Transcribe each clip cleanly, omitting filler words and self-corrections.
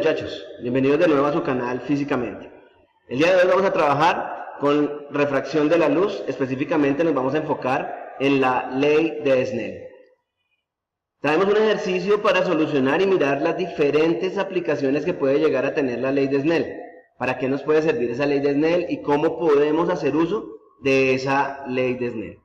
muchachos, bienvenidos de nuevo a su canal Físicamente. El día de hoy vamos a trabajar con refracción de la luz, específicamente nos vamos a enfocar en la ley de Snell. Traemos un ejercicio para solucionar y mirar las diferentes aplicaciones que puede llegar a tener la ley de Snell. ¿Para qué nos puede servir esa ley de Snell y cómo podemos hacer uso de esa ley de Snell?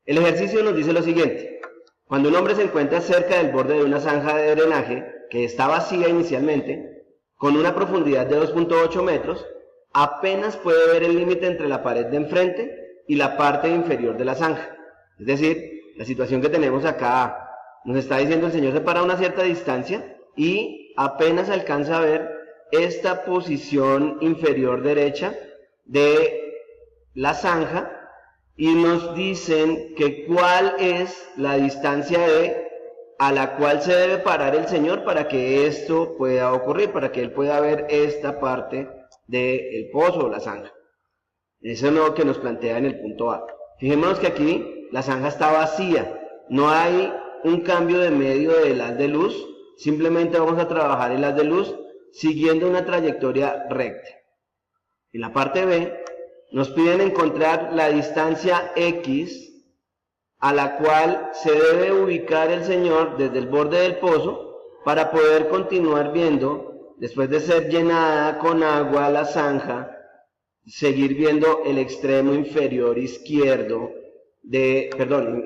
El ejercicio nos dice lo siguiente: cuando un hombre se encuentra cerca del borde de una zanja de drenaje que está vacía inicialmente, con una profundidad de 2.8 metros, apenas puede ver el límite entre la pared de enfrente y la parte inferior de la zanja. Es decir, la situación que tenemos acá, nos está diciendo el Señor se para a una cierta distancia y apenas alcanza a ver esta posición inferior derecha de la zanja, y nos dicen que cuál es la distancia a la cual se debe parar el Señor para que esto pueda ocurrir, para que Él pueda ver esta parte del pozo o la zanja. Eso es lo que nos plantea en el punto A. Fijémonos que aquí la zanja está vacía, no hay un cambio de medio del haz de luz, simplemente vamos a trabajar el haz de luz siguiendo una trayectoria recta. En la parte B nos piden encontrar la distancia X a la cual se debe ubicar el Señor desde el borde del pozo para poder continuar viendo, después de ser llenada con agua la zanja, seguir viendo el extremo inferior izquierdo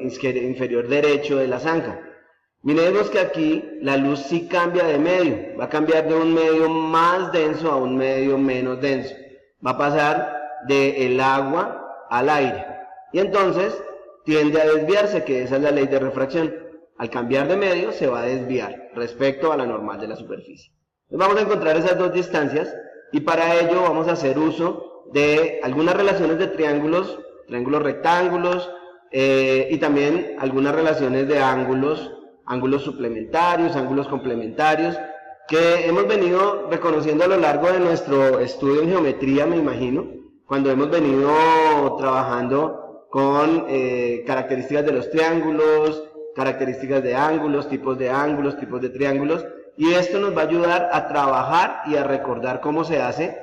inferior derecho de la zanja. Miremos que aquí la luz sí cambia de medio, va a cambiar de un medio más denso a un medio menos denso, va a pasar del agua al aire, y entonces tiende a desviarse, que esa es la ley de refracción. Al cambiar de medio se va a desviar respecto a la normal de la superficie. Entonces vamos a encontrar esas dos distancias, y para ello vamos a hacer uso de algunas relaciones de triángulos rectángulos, y también algunas relaciones de ángulos suplementarios, ángulos complementarios, que hemos venido reconociendo a lo largo de nuestro estudio en geometría, me imagino, cuando hemos venido trabajando con características de los triángulos, características de ángulos, tipos de triángulos, y esto nos va a ayudar a trabajar y a recordar cómo se hace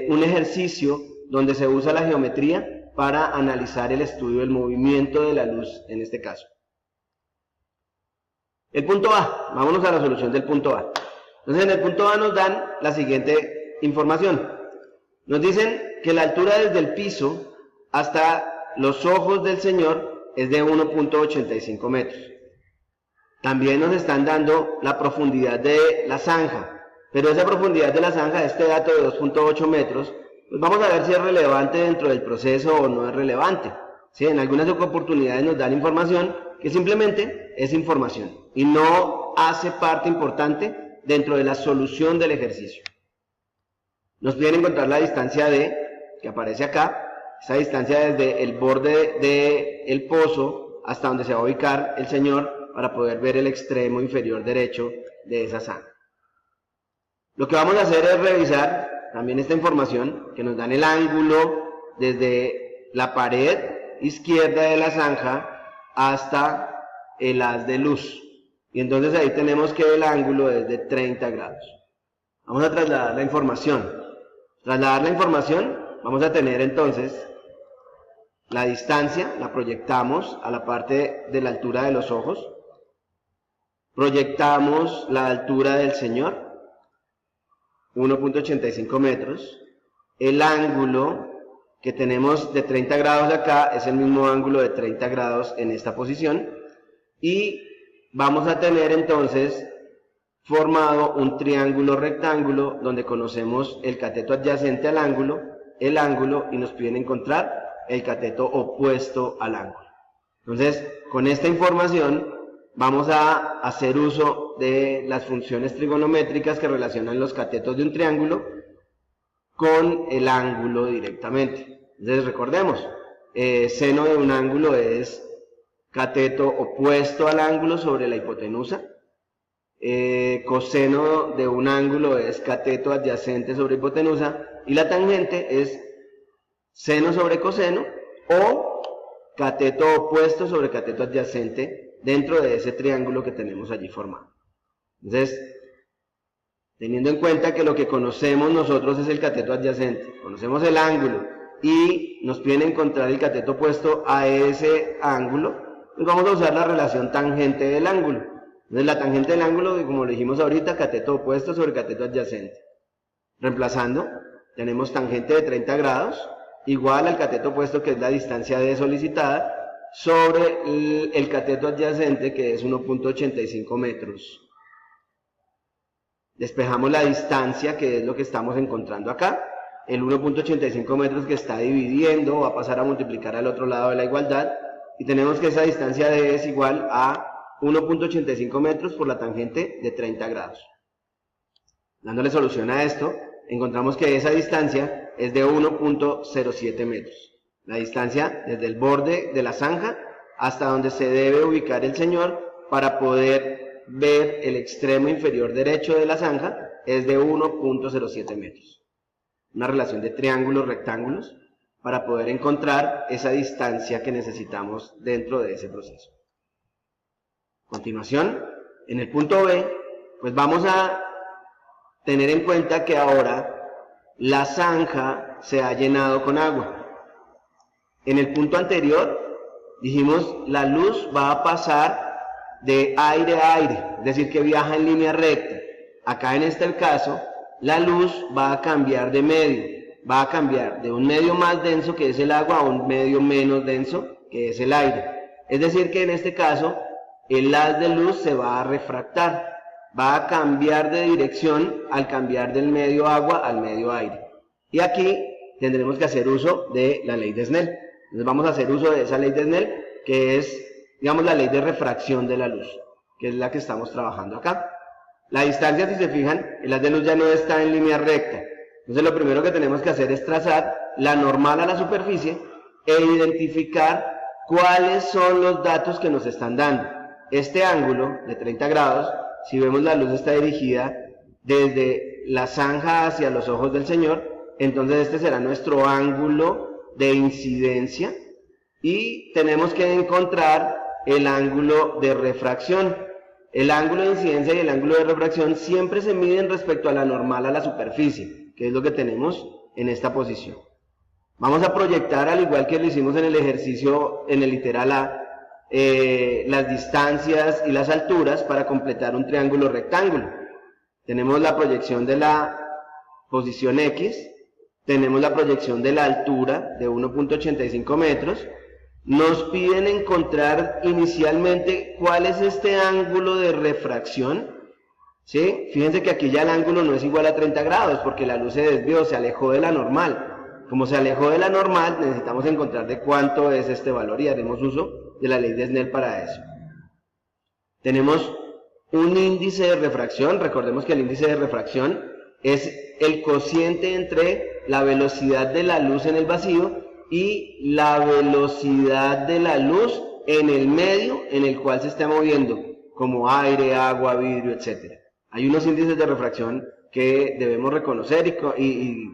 un ejercicio donde se usa la geometría para analizar el estudio del movimiento de la luz en este caso. El punto A, vámonos a la solución del punto A. Entonces en el punto A nos dan la siguiente información. Nos dicen que la altura desde el piso hasta los ojos del Señor es de 1.85 metros. También nos están dando la profundidad de la zanja, pero esa profundidad de la zanja, este dato de 2.8 metros, pues vamos a ver si es relevante dentro del proceso o no es relevante. ¿Sí? En algunas oportunidades nos dan información que simplemente es información y no hace parte importante dentro de la solución del ejercicio. Nos piden encontrar la distancia D, que aparece acá, esa distancia desde el borde del pozo hasta donde se va a ubicar el Señor para poder ver el extremo inferior derecho de esa zanja. Lo que vamos a hacer es revisar también esta información que nos dan el ángulo desde la pared izquierda de la zanja hasta el haz de luz. Y entonces ahí tenemos que el ángulo es de 30 grados. Vamos a trasladar la información. Vamos a tener entonces la distancia, la proyectamos a la parte de la altura de los ojos, proyectamos la altura del Señor, 1.85 metros, el ángulo que tenemos de 30 grados acá es el mismo ángulo de 30 grados en esta posición, y vamos a tener entonces formado un triángulo rectángulo donde conocemos el cateto adyacente al ángulo, el ángulo, y nos piden encontrar el cateto opuesto al ángulo. Entonces, con esta información vamos a hacer uso de las funciones trigonométricas que relacionan los catetos de un triángulo con el ángulo directamente. Entonces recordemos, seno de un ángulo es cateto opuesto al ángulo sobre la hipotenusa, coseno de un ángulo es cateto adyacente sobre hipotenusa, y la tangente es seno sobre coseno o cateto opuesto sobre cateto adyacente dentro de ese triángulo que tenemos allí formado. Entonces, teniendo en cuenta que lo que conocemos nosotros es el cateto adyacente, conocemos el ángulo y nos piden encontrar el cateto opuesto a ese ángulo, pues vamos a usar la relación tangente del ángulo. Entonces la tangente del ángulo, como lo dijimos ahorita, cateto opuesto sobre cateto adyacente. Reemplazando, tenemos tangente de 30 grados, igual al cateto opuesto, que es la distancia D solicitada, sobre el cateto adyacente, que es 1.85 metros. Despejamos la distancia, que es lo que estamos encontrando acá. El 1.85 metros que está dividiendo va a pasar a multiplicar al otro lado de la igualdad, y tenemos que esa distancia D es igual a 1.85 metros por la tangente de 30 grados. Dándole solución a esto, encontramos que esa distancia es de 1.07 metros. La distancia desde el borde de la zanja hasta donde se debe ubicar el señor para poder ver el extremo inferior derecho de la zanja es de 1.07 metros. Una relación de triángulos rectángulos para poder encontrar esa distancia que necesitamos dentro de ese proceso. A continuación, en el punto B, pues vamos a tener en cuenta que ahora la zanja se ha llenado con agua. En el punto anterior dijimos la luz va a pasar de aire a aire, es decir, que viaja en línea recta. Acá en este caso, la luz va a cambiar de medio, va a cambiar de un medio más denso, que es el agua, a un medio menos denso, que es el aire. Es decir, que en este caso, el haz de luz se va a refractar, va a cambiar de dirección al cambiar del medio agua al medio aire. Y aquí tendremos que hacer uso de la ley de Snell. Entonces vamos a hacer uso de esa ley de Snell, que es, digamos, la ley de refracción de la luz, que es la que estamos trabajando acá. La distancia, si se fijan, el haz de luz ya no está en línea recta. Entonces lo primero que tenemos que hacer es trazar la normal a la superficie e identificar cuáles son los datos que nos están dando. Este ángulo de 30 grados, si vemos la luz está dirigida desde la zanja hacia los ojos del Señor, entonces este será nuestro ángulo de incidencia, y tenemos que encontrar el ángulo de refracción. El ángulo de incidencia y el ángulo de refracción siempre se miden respecto a la normal a la superficie, que es lo que tenemos en esta posición. Vamos a proyectar, al igual que lo hicimos en el ejercicio, en el literal A, las distancias y las alturas para completar un triángulo rectángulo. Tenemos la proyección de la posición X, tenemos la proyección de la altura de 1.85 metros, nos piden encontrar inicialmente cuál es este ángulo de refracción, ¿sí? Fíjense que aquí ya el ángulo no es igual a 30 grados porque la luz se desvió, se alejó de la normal. Como se alejó de la normal, necesitamos encontrar de cuánto es este valor y haremos uso de la ley de Snell para eso. Tenemos un índice de refracción. Recordemos que el índice de refracción es el cociente entre la velocidad de la luz en el vacío y la velocidad de la luz en el medio en el cual se está moviendo, como aire, agua, vidrio, etc. Hay unos índices de refracción que debemos reconocer y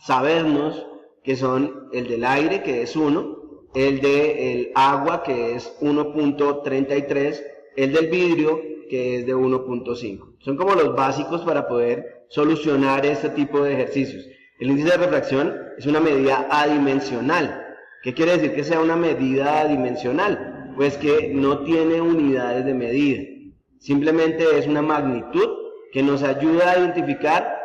sabernos, que son el del aire, que es 1, el del agua, que es 1.33, el del vidrio, que es de 1.5. Son como los básicos para poder solucionar este tipo de ejercicios. El índice de refracción es una medida adimensional. ¿Qué quiere decir que sea una medida adimensional? Pues que no tiene unidades de medida. Simplemente es una magnitud que nos ayuda a identificar,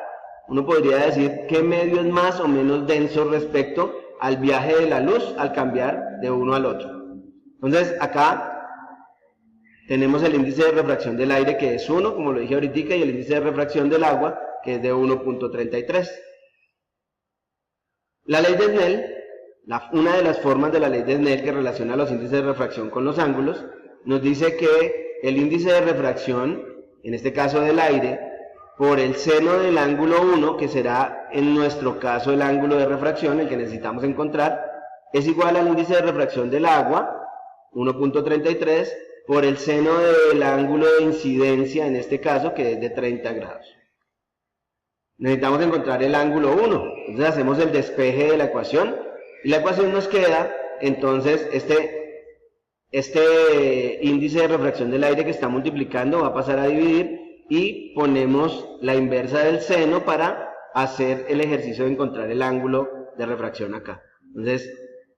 uno podría decir, qué medio es más o menos denso respecto al viaje de la luz al cambiar de uno al otro. Entonces acá tenemos el índice de refracción del aire, que es 1, como lo dije ahorita, y el índice de refracción del agua, que es de 1.33. La ley de Snell, una de las formas de la ley de Snell que relaciona los índices de refracción con los ángulos, nos dice que el índice de refracción, en este caso del aire, por el seno del ángulo 1, que será en nuestro caso el ángulo de refracción, el que necesitamos encontrar, es igual al índice de refracción del agua, 1.33, por el seno del ángulo de incidencia, en este caso, que es de 30 grados. Necesitamos encontrar el ángulo 1, entonces hacemos el despeje de la ecuación, y la ecuación nos queda, entonces, este índice de refracción del aire que está multiplicando va a pasar a dividir y ponemos la inversa del seno para hacer el ejercicio de encontrar el ángulo de refracción acá. Entonces,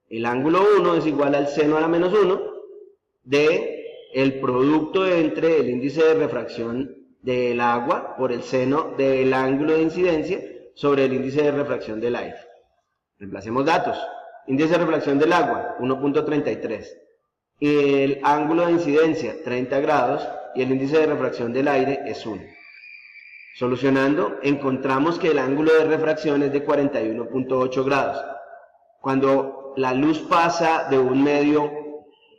el ángulo 1 es igual al seno a la menos 1 de el producto entre el índice de refracción del agua por el seno del ángulo de incidencia sobre el índice de refracción del aire. Reemplacemos datos. Índice de refracción del agua, 1.33. El ángulo de incidencia, 30 grados, y el índice de refracción del aire es 1. Solucionando, encontramos que el ángulo de refracción es de 41.8 grados. Cuando la luz pasa de un medio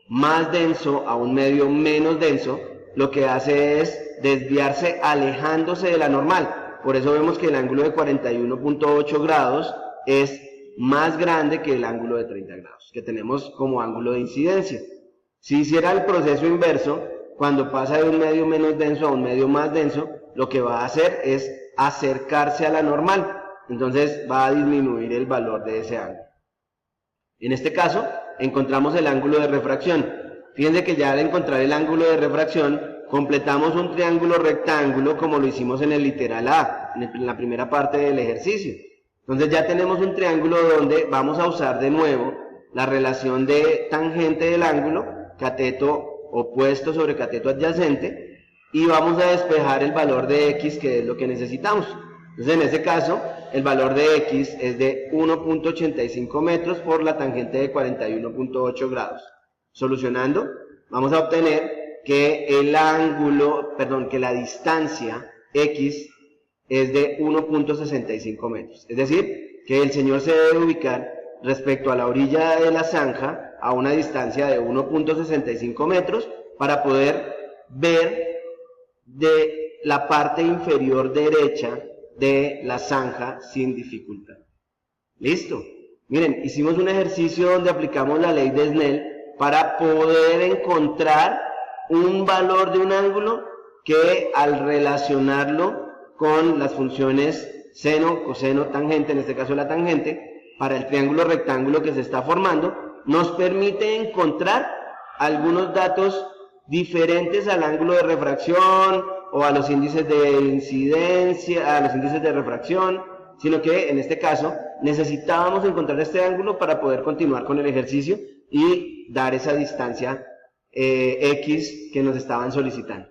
más denso a un medio menos denso, lo que hace es desviarse alejándose de la normal. Por eso vemos que el ángulo de 41.8 grados es más grande que el ángulo de 30 grados, que tenemos como ángulo de incidencia. Si hiciera el proceso inverso, cuando pasa de un medio menos denso a un medio más denso, lo que va a hacer es acercarse a la normal. Entonces va a disminuir el valor de ese ángulo. En este caso, encontramos el ángulo de refracción. Fíjense que ya al encontrar el ángulo de refracción, completamos un triángulo rectángulo como lo hicimos en el literal A, en la primera parte del ejercicio. Entonces ya tenemos un triángulo donde vamos a usar de nuevo la relación de tangente del ángulo, cateto opuesto sobre cateto adyacente, y vamos a despejar el valor de x, que es lo que necesitamos. Entonces en este caso, el valor de x es de 1.85 metros por la tangente de 41.8 grados. Solucionando, vamos a obtener que que la distancia x es de 1.65 metros. Es decir, que el señor se debe ubicar respecto a la orilla de la zanja a una distancia de 1.65 metros para poder ver de la parte inferior derecha de la zanja sin dificultad. ¿Listo? Miren, hicimos un ejercicio donde aplicamos la ley de Snell para poder encontrar un valor de un ángulo que al relacionarlo con las funciones seno, coseno, tangente, en este caso la tangente, para el triángulo rectángulo que se está formando, nos permite encontrar algunos datos diferentes al ángulo de refracción o a los índices de incidencia, a los índices de refracción, sino que en este caso necesitábamos encontrar este ángulo para poder continuar con el ejercicio y dar esa distancia X que nos estaban solicitando.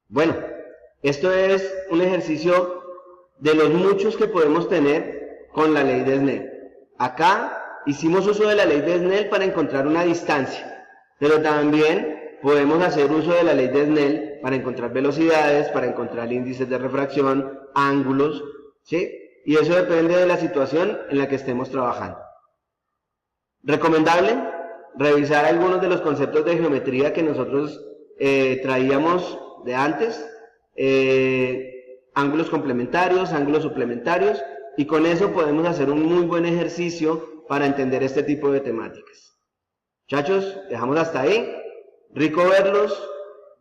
Bueno, esto es un ejercicio de los muchos que podemos tener con la ley de Snell. Acá hicimos uso de la ley de Snell para encontrar una distancia, pero también podemos hacer uso de la ley de Snell para encontrar velocidades, para encontrar índices de refracción, ángulos, ¿sí? Y eso depende de la situación en la que estemos trabajando. Recomendable revisar algunos de los conceptos de geometría que nosotros traíamos de antes, ángulos complementarios, ángulos suplementarios, y con eso podemos hacer un muy buen ejercicio para entender este tipo de temáticas. Muchachos, dejamos hasta ahí. Rico verlos.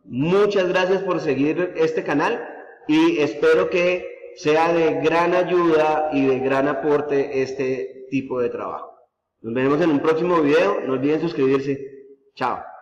Muchas gracias por seguir este canal y espero que sea de gran ayuda y de gran aporte este tipo de trabajo. Nos vemos en un próximo video. No olviden suscribirse. Chao.